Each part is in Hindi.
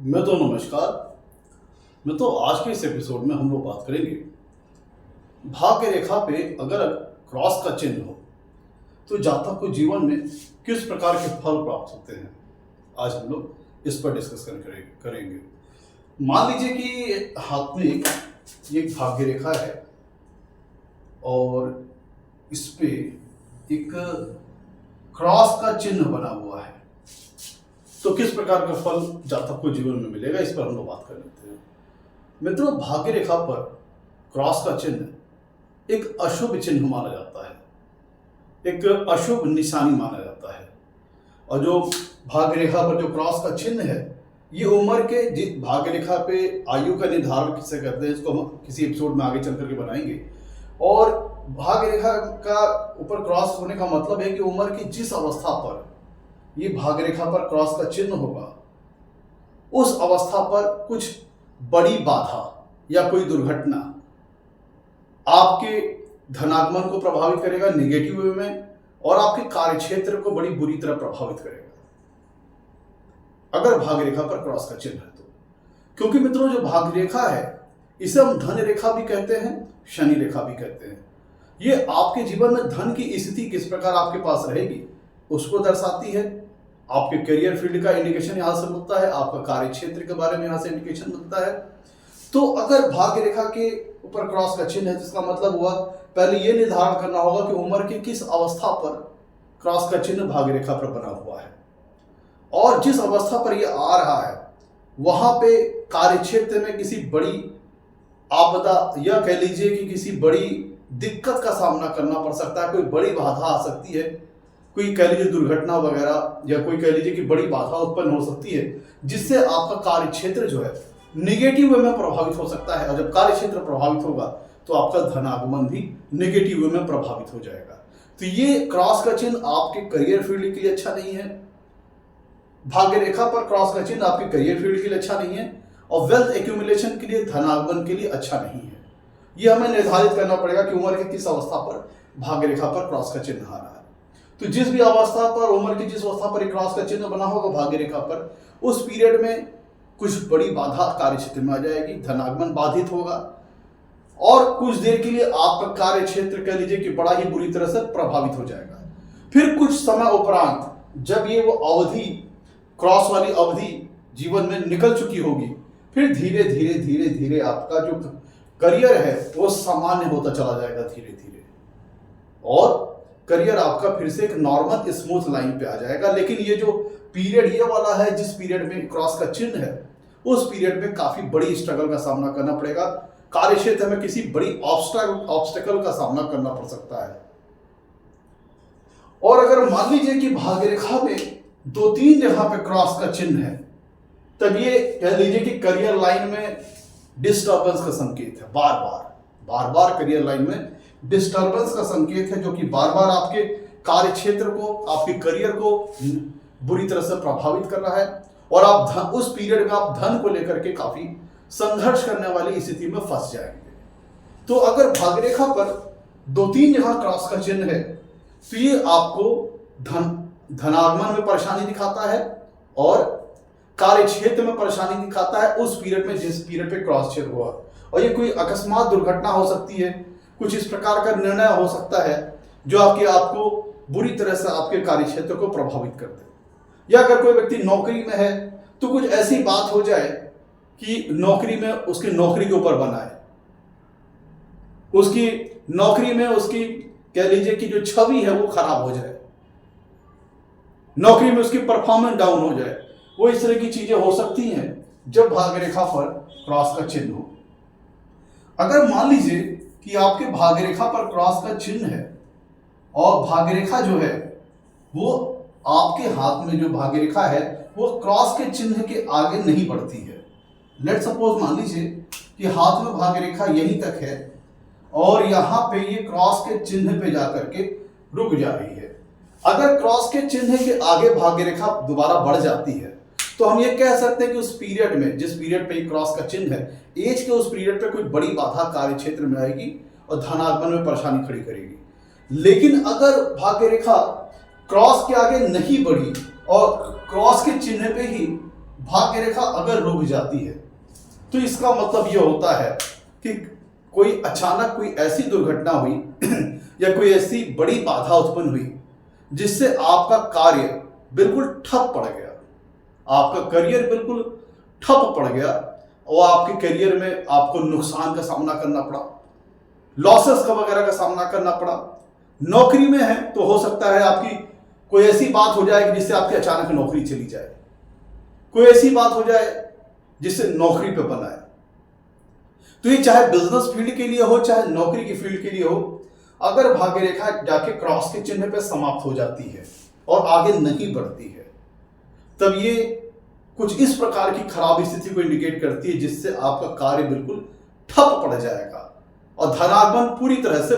नमस्कार। आज के इस एपिसोड में हम लोग बात करेंगे भाग्य रेखा पे अगर क्रॉस का चिन्ह हो तो जातक को जीवन में किस प्रकार के फल प्राप्त होते हैं। आज हम लोग इस पर डिस्कशन करेंगे। मान लीजिए कि हाथ में एक भाग्य रेखा है और इस पे एक क्रॉस का चिन्ह बना हुआ है, तो किस प्रकार का फल जातक को जीवन में मिलेगा, इस पर हम लोग बात कर लेते हैं। मित्रों, भाग्य रेखा पर क्रॉस का चिन्ह एक अशुभ चिन्ह माना जाता है, एक अशुभ निशानी माना जाता है। और जो भाग्य रेखा पर जो क्रॉस का चिन्ह है, ये उम्र के भाग्य रेखा पे आयु का निर्धारण किसे कहते हैं, इसको हम किसी एपिसोड में आगे चल करके बनाएंगे। और भाग्य रेखा का ऊपर क्रॉस होने का मतलब है कि उम्र की जिस अवस्था पर ये भाग्य रेखा पर क्रॉस का चिन्ह होगा, उस अवस्था पर कुछ बड़ी बाधा या कोई दुर्घटना आपके धनागमन को प्रभावित करेगा निगेटिव वे में, और आपके कार्य क्षेत्र को बड़ी बुरी तरह प्रभावित करेगा अगर भाग्य रेखा पर क्रॉस का चिन्ह है तो। क्योंकि मित्रों, जो भाग्य रेखा है इसे हम धन रेखा भी कहते हैं, शनि रेखा भी कहते हैं। ये आपके जीवन में धन की स्थिति किस प्रकार आपके पास रहेगी उसको दर्शाती है। आपके करियर फील्ड का इंडिकेशन यहां से मिलता है, आपका कार्य क्षेत्र के बारे में यहां से इंडिकेशन मिलता है। तो अगर भाग्य रेखा के ऊपर क्रॉस का चिन्ह है, जिसका मतलब हुआ पहले यह निर्धारण करना होगा कि उम्र की किस अवस्था पर क्रॉस का चिन्ह भाग्य रेखा पर बना हुआ है, और जिस अवस्था पर यह आ रहा है वहां पे कार्य क्षेत्र में किसी बड़ी आपदा या कह लीजिए कि किसी बड़ी दिक्कत का सामना करना पड़ सकता है, कोई बड़ी बाधा आ सकती है, कोई कह लीजिए दुर्घटना वगैरह, या कोई कह लीजिए कि बड़ी बाधा उत्पन्न हो सकती है, जिससे आपका कार्य क्षेत्र जो है निगेटिव वे में प्रभावित हो सकता है। और जब कार्य क्षेत्र प्रभावित होगा तो आपका धनागमन भी निगेटिव वे में प्रभावित हो जाएगा। तो ये क्रॉस का चिन्ह आपके करियर फील्ड के लिए अच्छा नहीं है। भाग्य रेखा पर क्रॉस का चिन्ह आपके करियर फील्ड के लिए अच्छा नहीं है, और वेल्थ एक्यूमुलेशन के लिए, धनागमन के लिए अच्छा नहीं है। यह हमें निर्धारित करना पड़ेगा कि उम्र की किस अवस्था पर भाग्य रेखा पर क्रॉस का चिन्ह आ रहा है। तो जिस भी अवस्था पर, उम्र की जिस अवस्था पर एक क्रॉस का चिन्ह बना होगा भाग्य रेखा पर, उस पीरियड में कुछ बड़ी बाधा कार्य क्षेत्र में आ जाएगी, धनागमन बाधित होगा, और कुछ देर के लिए आपका कार्य क्षेत्र कह लीजिए कि बड़ा ही बुरी तरह से प्रभावित हो जाएगा। फिर कुछ समय उपरांत जब ये वो अवधि, क्रॉस वाली अवधि जीवन में निकल चुकी होगी, फिर धीरे धीरे धीरे धीरे आपका जो करियर है वो सामान्य होता चला जाएगा धीरे धीरे, और करियर आपका फिर से एक नॉर्मल स्मूथ लाइन पे आ जाएगा। लेकिन ये जो पीरियड ये वाला है, जिस पीरियड में क्रॉस का चिन्ह है, उस पीरियड में काफी बड़ी स्ट्रगल का सामना करना पड़ेगा। कार्य क्षेत्र में किसी बड़ी ऑब्स्टेकल का सामना करना पड़ सकता है। और अगर मान लीजिए कि भाग्य रेखा में 2-3 जगह पे क्रॉस का चिन्ह है, तब ये कह लीजिए कि करियर लाइन में डिस्टर्बेंस का संकेत है। बार बार करियर लाइन में डिस्टर्बेंस का संकेत है, जो कि बार बार आपके कार्य क्षेत्र को, आपके करियर को बुरी तरह से प्रभावित कर रहा है, और आप उस पीरियड में आप धन को लेकर के काफी संघर्ष करने वाली स्थिति में फंस जाएंगे। तो अगर भाग्य रेखा पर 2-3 जगह क्रॉस का चिन्ह है तो ये आपको धनागमन में परेशानी दिखाता है और कार्य क्षेत्र में परेशानी दिखाता है उस पीरियड में जिस पीरियड पे क्रॉस चिन्ह हुआ। और ये कोई अकस्मात दुर्घटना हो सकती है, कुछ इस प्रकार का निर्णय हो सकता है जो आपको बुरी तरह से आपके कार्य क्षेत्र को प्रभावित कर दे। या अगर कोई व्यक्ति नौकरी में है तो कुछ ऐसी बात हो जाए कि नौकरी में उसकी नौकरी के ऊपर बनाए, उसकी नौकरी में उसकी कह लीजिए कि जो छवि है वो खराब हो जाए, नौकरी में उसकी परफॉर्मेंस डाउन हो जाए। वो इस तरह की चीजें हो सकती हैं जब भाग्य रेखा पर क्रॉस का चिन्ह हो। अगर मान लीजिए कि आपके भाग्य रेखा पर क्रॉस का चिन्ह है और भाग्य रेखा जो है वो आपके हाथ में जो भाग्य रेखा है वो क्रॉस के चिन्ह के आगे नहीं बढ़ती है। लेट सपोज मान लीजिए कि हाथ में भाग्य रेखा यहीं तक है और यहां पे ये क्रॉस के चिन्ह पे जाकर के रुक जा रही है। अगर क्रॉस के चिन्ह के आगे भाग्य रेखा दोबारा बढ़ जाती है तो हम ये कह सकते हैं कि उस पीरियड में, जिस पीरियड पे क्रॉस का चिन्ह है, एज के उस पीरियड पे कोई बड़ी बाधा कार्य क्षेत्र में आएगी और धनागमन में परेशानी खड़ी करेगी। लेकिन अगर भाग्य रेखा क्रॉस के आगे नहीं बढ़ी और क्रॉस के चिन्ह पे ही भाग्य रेखा अगर रुक जाती है तो इसका मतलब यह होता है कि कोई अचानक कोई ऐसी दुर्घटना हुई या कोई ऐसी बड़ी बाधा उत्पन्न हुई जिससे आपका कार्य बिल्कुल ठप पड़ गया, आपका करियर बिल्कुल ठप पड़ गया और आपके करियर में आपको नुकसान का सामना करना पड़ा, लॉसेस का वगैरह का सामना करना पड़ा। नौकरी में है तो हो सकता है आपकी कोई ऐसी बात हो जाए जिससे आपकी अचानक नौकरी चली जाए, कोई ऐसी बात हो जाए जिससे नौकरी पे बनाए। तो ये चाहे बिजनेस फील्ड के लिए हो चाहे नौकरी की फील्ड के लिए हो, अगर भाग्य रेखा जाके क्रॉस के चिन्ह पे समाप्त हो जाती है और आगे नहीं बढ़ती है, तब ये कुछ इस प्रकार की खराब स्थिति को इंडिकेट करती है जिससे आपका कार्य बिल्कुल ठप पड़ जाएगा और धनागमन पूरी तरह से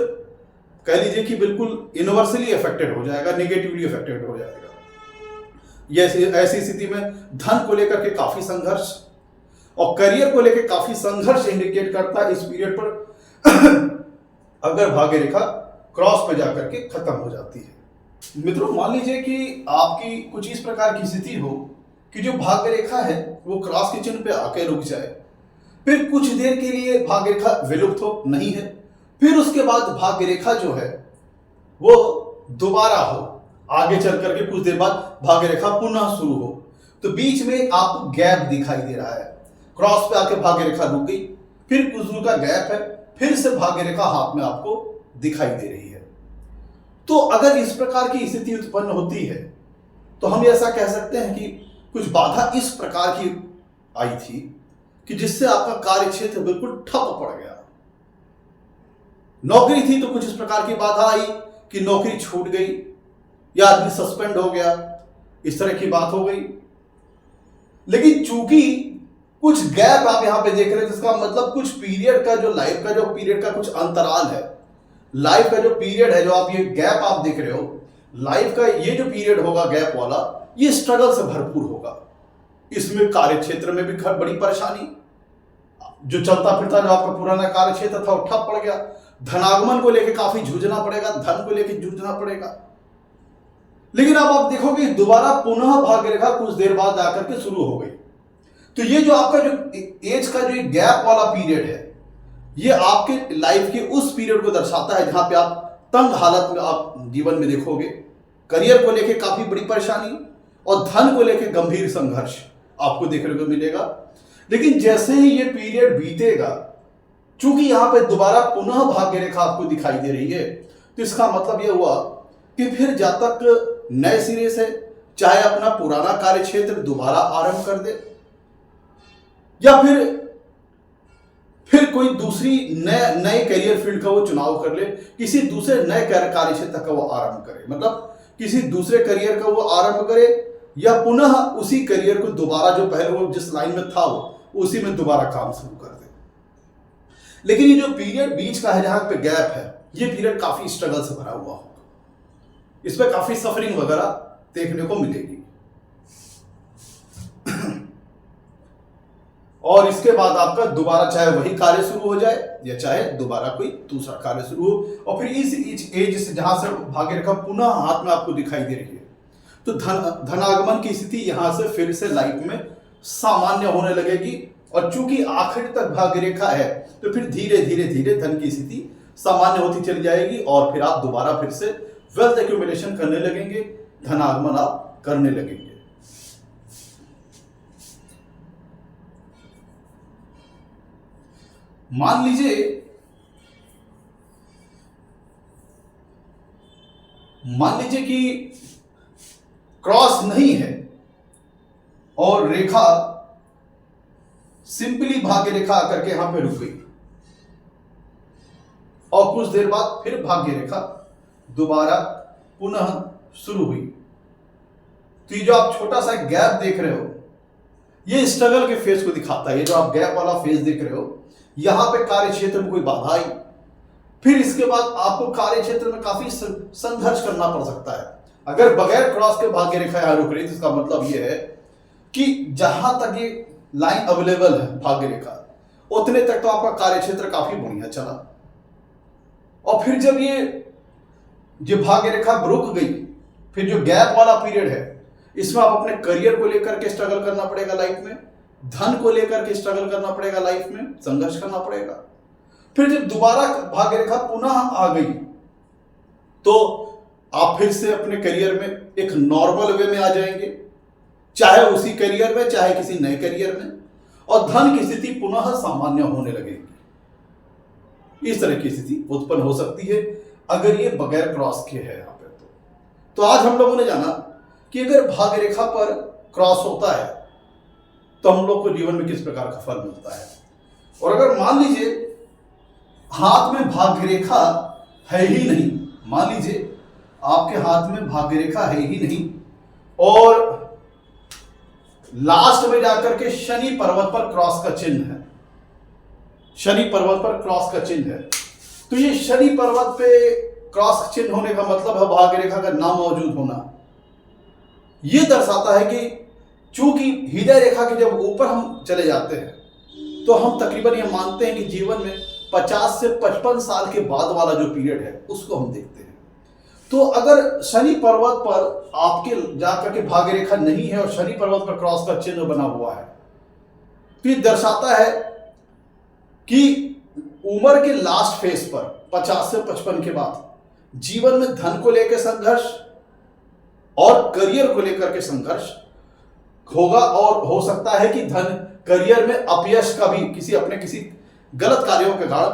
कह लीजिए कि बिल्कुल यूनिवर्सली अफेक्टेड हो जाएगा, नेगेटिवली अफेक्टेड हो जाएगा। ये ऐसी स्थिति में धन को लेकर के काफी संघर्ष और करियर को लेकर काफी संघर्ष इंडिकेट करता है इस पीरियड पर अगर भाग्य रेखा क्रॉस पे जाकर के खत्म हो जाती है। मित्रों, मान लीजिए कि आपकी कुछ इस प्रकार की स्थिति हो कि जो भाग्य रेखा है वो क्रॉस के चिन्ह पे आके रुक जाए, फिर कुछ देर के लिए भाग्य रेखा विलुप्त हो नहीं है, फिर उसके बाद भाग्य रेखा जो है वो दोबारा हो, आगे चल करके कुछ देर बाद भाग्य रेखा पुनः शुरू हो, तो बीच में आपको गैप दिखाई दे रहा है। क्रॉस पे आके भाग्य रेखा रुक गई, फिर कुछ दूर का गैप है, फिर से भाग्य रेखा हाथ में आपको दिखाई दे रही है। तो अगर इस प्रकार की स्थिति उत्पन्न होती है तो हम ऐसा कह सकते हैं कि कुछ बाधा इस प्रकार की आई थी कि जिससे आपका कार्य क्षेत्र बिल्कुल ठप पड़ गया। नौकरी थी तो कुछ इस प्रकार की बाधा आई कि नौकरी छूट गई या आदमी सस्पेंड हो गया, इस तरह की बात हो गई। लेकिन चूंकि कुछ गैप आप यहां पे देख रहे हैं, जिसका मतलब कुछ पीरियड का जो लाइफ का जो पीरियड का कुछ अंतराल है, लाइफ का जो पीरियड है, जो आप ये गैप आप देख रहे हो, लाइफ का ये जो पीरियड होगा गैप वाला, ये स्ट्रगल से भरपूर होगा। इसमें कार्य क्षेत्र में भी बड़ी परेशानी, जो चलता फिरता जो आपका पुराना कार्य क्षेत्र था वो ठप पड़ गया। धनागमन को लेकर काफी जूझना पड़ेगा, धन को लेकर जूझना पड़ेगा। लेकिन अब आप देखोगे दोबारा पुनः भाग्य रेखा कुछ देर बाद आकर के शुरू हो गई। तो ये जो आपका जो एज का जो गैप वाला पीरियड है, ये आपके लाइफ के उस पीरियड को दर्शाता है जहां पे आप तंग हालत में आप जीवन में देखोगे, करियर को लेकर काफी बड़ी परेशानी और धन को लेकर गंभीर संघर्ष आपको देखने को मिलेगा। लेकिन जैसे ही ये पीरियड बीतेगा, चूंकि यहां पे दोबारा पुनः भाग्य रेखा आपको दिखाई दे रही है, तो इसका मतलब यह हुआ कि फिर जब तक नए सिरे से चाहे अपना पुराना कार्य क्षेत्र दोबारा आरंभ कर दे या फिर कोई दूसरी नए करियर फील्ड का वो चुनाव कर ले, किसी दूसरे नए कार्य क्षेत्र का वो आरंभ करे, मतलब किसी दूसरे करियर का वो आरंभ करे या पुनः उसी करियर को दोबारा जो पहले वो जिस लाइन में था वो उसी में दोबारा काम शुरू कर दे। लेकिन ये जो पीरियड बीच का है जहां पे गैप है, ये पीरियड काफी स्ट्रगल से भरा हुआ होगा, इसमें काफी सफरिंग वगैरह देखने को मिलेगी। और इसके बाद आपका दोबारा चाहे वही कार्य शुरू हो जाए या चाहे दोबारा कोई दूसरा कार्य शुरू हो, और फिर इस एज से जहां से भाग्य रेखा पुनः हाथ में आपको दिखाई दे रही है, तो धनागमन की स्थिति यहां से फिर से लाइफ में सामान्य होने लगेगी। और चूंकि आखिर तक भाग्य रेखा है तो फिर धीरे धीरे धीरे धन की स्थिति सामान्य होती चली जाएगी और फिर आप दोबारा फिर से वेल्थ एक्यूमुलेशन करने लगेंगे, धनागमन आप करने लगेंगे। मान लीजिए कि क्रॉस नहीं है और रेखा सिंपली भाग्य रेखा आकर के यहां पे रुक गई और कुछ देर बाद फिर भाग्य रेखा दोबारा पुनः शुरू हुई। तो ये जो आप छोटा सा गैप देख रहे हो, ये स्ट्रगल के फेज को दिखाता है। ये जो आप गैप वाला फेज देख रहे हो, यहां पे कार्य क्षेत्र में कोई बाधा आई, फिर इसके बाद आपको कार्य क्षेत्र में काफी संघर्ष करना पड़ सकता है। अगर बगैर क्रॉस के भाग्य रेखा यहां रुक रही, तो इसका मतलब यह है कि जहां तक ये लाइन अवेलेबल है भाग्य रेखा, उतने तक तो आपका कार्य क्षेत्र काफी बढ़िया चला, और फिर जब ये भाग्य रेखा रुक गई, फिर जो गैप वाला पीरियड है, इसमें आप अपने करियर को लेकर के स्ट्रगल करना पड़ेगा लाइफ में, धन को लेकर के स्ट्रगल करना पड़ेगा लाइफ में, संघर्ष करना पड़ेगा। फिर जब दोबारा भाग्य रेखा पुनः आ गई तो आप फिर से अपने करियर में एक नॉर्मल वे में आ जाएंगे, चाहे उसी करियर में चाहे किसी नए करियर में, और धन की स्थिति पुनः सामान्य होने लगेगी। इस तरह की स्थिति उत्पन्न हो सकती है अगर ये बगैर क्रॉस के है यहाँ पे। तो आज हम लोगों ने जाना कि अगर भाग्य रेखा पर क्रॉस होता है तो हम लोग को जीवन में किस प्रकार का फल मिलता है। और अगर मान लीजिए हाथ में भाग्य रेखा है ही नहीं, मान लीजिए आपके हाथ में भाग्य रेखा है ही नहीं और लास्ट में जाकर के शनि पर्वत पर क्रॉस का चिन्ह है, शनि पर्वत पर क्रॉस का चिन्ह है, तो ये शनि पर्वत पे क्रॉस चिन्ह होने का मतलब है भाग्य रेखा का ना मौजूद होना। यह दर्शाता है कि चूंकि हृदय रेखा के जब ऊपर हम चले जाते हैं तो हम तकरीबन ये मानते हैं कि जीवन में 50 से 55 साल के बाद वाला जो पीरियड है उसको हम देखते हैं। तो अगर शनि पर्वत पर आपके जाकर के भाग्य रेखा नहीं है और शनि पर्वत पर क्रॉस का चिन्ह बना हुआ है तो ये दर्शाता है कि उम्र के लास्ट फेज पर 50 से 55 के बाद जीवन में धन को लेकर संघर्ष और करियर को लेकर के संघर्ष होगा, और हो सकता है कि धन करियर में अपयश का भी किसी गलत कार्यों के कारण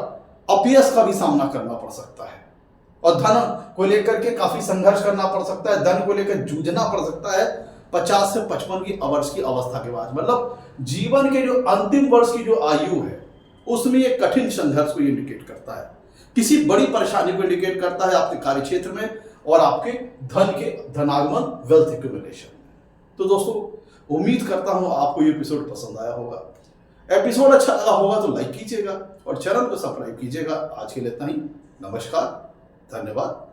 अपयश का भी सामना करना पड़ सकता है, और धन को लेकर के काफी संघर्ष करना पड़ सकता है, धन को लेकर जूझना पड़ सकता है 50 से 55 की वर्ष की अवस्था के बाद। मतलब जीवन के जो अंतिम वर्ष की जो आयु है उसमें ये कठिन संघर्ष को इंडिकेट करता है, किसी बड़ी परेशानी को इंडिकेट करता है आपके कार्य क्षेत्र में और आपके धनागमन वेल्थ एक्यूमुलेशन। तो दोस्तों उम्मीद करता हूं आपको ये एपिसोड पसंद आया होगा। एपिसोड अच्छा लगा होगा तो लाइक कीजिएगा और चैनल को सब्सक्राइब कीजिएगा। आज के लिए इतना ही। नमस्कार, धन्यवाद।